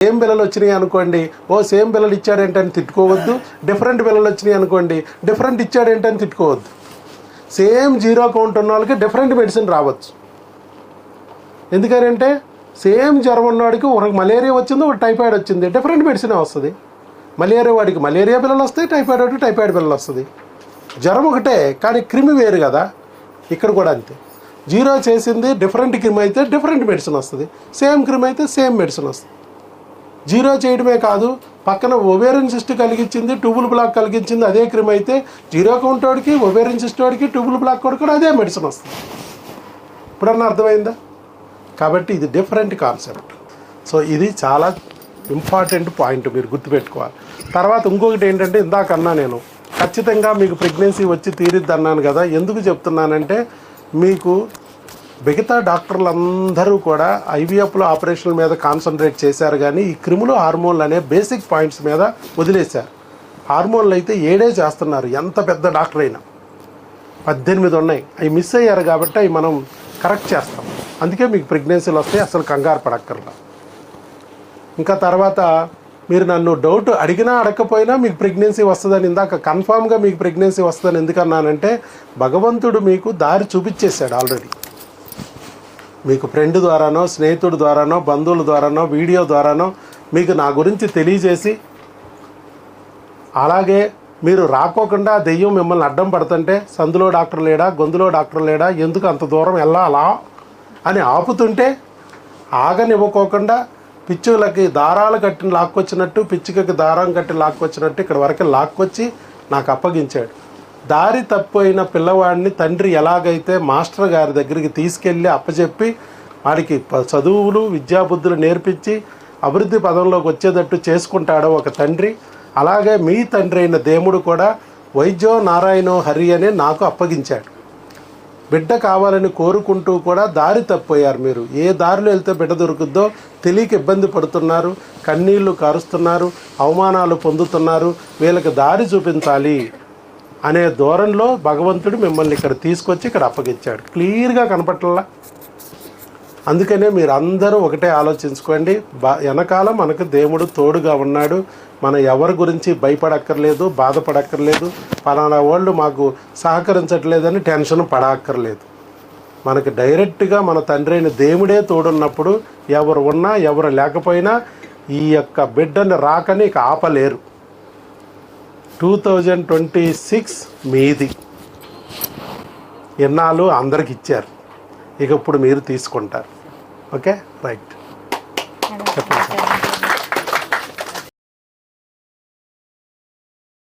Same బిల్లలు వచ్చినాయి అనుకోండి, ఓ సేమ్ బిల్లలు ఇచ్చాడేంటని తిట్టుకోవద్దు. డిఫరెంట్ బిల్లలు వచ్చినాయి అనుకోండి, డిఫరెంట్ ఇచ్చాడేంటని తిట్టుకోవద్దు. సేమ్ జీరో కౌంట్ ఉన్న వాళ్ళకి డిఫరెంట్ మెడిసిన్ రావచ్చు. ఎందుకంటే సేమ్ జ్వరం ఉన్నవాడికి ఒక మలేరియా వచ్చింది, ఒక టైఫాయిడ్ వచ్చింది, డిఫరెంట్ మెడిసిన్ వస్తుంది. మలేరియా వాడికి మలేరియా బిల్లలు వస్తాయి, టైఫాయిడ్ వాడికి టైఫాయిడ్ బిల్లలు వస్తుంది. జ్వరం ఒకటే కానీ క్రిమి వేరు కదా. ఇక్కడ కూడా అంతే, జీరో చేసింది డిఫరెంట్ క్రిమి అయితే డిఫరెంట్ మెడిసిన్ వస్తుంది, సేమ్ క్రిమి అయితే సేమ్ మెడిసిన్ వస్తుంది. జీరో చేయడమే కాదు, పక్కన ఒవేరియన్ సిస్ట్ కలిగించింది, ట్యూబుల్ బ్లాక్ కలిగించింది అదే క్రిమి అయితే జీరో కౌంట్ వాడికి, ఒవేరియన్ సిస్ట్ వాడికి, ట్యూబుల్ బ్లాక్ వాడికి కూడా అదే మెడిసిన్ వస్తుంది. ఇప్పుడన్నా అర్థమైందా? కాబట్టి ఇది డిఫరెంట్ కాన్సెప్ట్. సో ఇది చాలా ఇంపార్టెంట్ పాయింట్, మీరు గుర్తుపెట్టుకోవాలి. తర్వాత ఇంకొకటి ఏంటంటే, ఇందాకన్నా నేను ఖచ్చితంగా మీకు ప్రెగ్నెన్సీ వచ్చి తీరిద్ది అన్నాను కదా. ఎందుకు చెప్తున్నానంటే, మీకు మిగతా డాక్టర్లందరూ కూడా ఐవీఎఫ్లో ఆపరేషన్ల మీద కాన్సన్ట్రేట్ చేశారు, కానీ ఈ క్రిములు హార్మోన్లు అనే బేసిక్ పాయింట్స్ మీద వదిలేశారు. హార్మోన్లు అయితే 7 చేస్తున్నారు, ఎంత పెద్ద డాక్టర్ అయినా. 18 ఉన్నాయి, అవి మిస్ అయ్యారు కాబట్టి అవి మనం కరెక్ట్ చేస్తాం. అందుకే మీకు ప్రెగ్నెన్సీలు వస్తాయి, అసలు కంగారు పడక్కర్లా. ఇంకా తర్వాత మీరు నన్ను డౌట్ అడిగినా అడగకపోయినా మీకు ప్రెగ్నెన్సీ వస్తుందని, ఇందాక కన్ఫామ్గా మీకు ప్రెగ్నెన్సీ వస్తుందని ఎందుకన్నానంటే, భగవంతుడు మీకు దారి చూపించేశాడు ఆల్రెడీ. మీకు ఫ్రెండ్ ద్వారానో, స్నేహితుడి ద్వారానో, బంధువుల ద్వారానో, వీడియో ద్వారానో మీకు నా గురించి తెలియజేసి, అలాగే మీరు రాకోకుండా దెయ్యం మిమ్మల్ని అడ్డం పడుతుంటే, సందులో డాక్టర్ లేడా, గొంతులో డాక్టర్ లేడా, ఎందుకు అంత దూరం వెళ్ళాలా అని ఆపుతుంటే, ఆగనివ్వకోకుండా పిచ్చులకి దారాలు కట్టి లాక్కొచ్చినట్టు, పిచ్చుకకి దారం కట్టి లాక్కొచ్చినట్టు ఇక్కడ వరకు లాక్కొచ్చి నాకు అప్పగించాడు. దారి తప్పిపోయిన పిల్లవాడిని తండ్రి ఎలాగైతే మాస్టర్ గారి దగ్గరికి తీసుకెళ్ళి అప్పచెప్పి వాడికి చదువులు విద్యాబుద్ధులు నేర్పించి అభివృద్ధి పదంలోకి వచ్చేటట్టు చేసుకుంటాడో ఒక తండ్రి, అలాగే మీ తండ్రి అయిన దేవుడు కూడా వైద్యో నారాయణో హరి అని నాకు అప్పగించాడు. బిడ్డ కావాలని కోరుకుంటూ కూడా దారి తప్పిపోయారు. మీరు ఏ దారిలో వెళ్తే బిడ్డ దొరుకుద్దో తెలియక ఇబ్బంది పడుతున్నారు, కన్నీళ్లు కారుస్తున్నారు, అవమానాలు పొందుతున్నారు. వీళ్ళకి దారి చూపించాలి అనే ధోరణిలో భగవంతుడు మిమ్మల్ని ఇక్కడ తీసుకొచ్చి ఇక్కడ అప్పగించాడు. క్లియర్గా కనపట్లా. అందుకనే మీరు అందరూ ఒకటే ఆలోచించుకోండి, వెనకాల మనకు దేవుడు తోడుగా ఉన్నాడు. మనం ఎవరి గురించి భయపడక్కర్లేదు, బాధపడక్కర్లేదు, పలానా వాళ్ళు మాకు సహకరించట్లేదని టెన్షన్ పడక్కర్లేదు. మనకు డైరెక్ట్గా మన తండ్రి అయిన దేవుడే తోడున్నప్పుడు ఎవరు ఉన్నా ఎవరు లేకపోయినా ఈ యొక్క బిడ్డని రాకని ఇక ఆపలేరు. 2026 మీది, ఎన్నాళ్ళు అందరికి ఇచ్చారు, ఇక ఇప్పుడు మీరు తీసుకుంటారు. ఓకే, రైట్, చెప్పండి.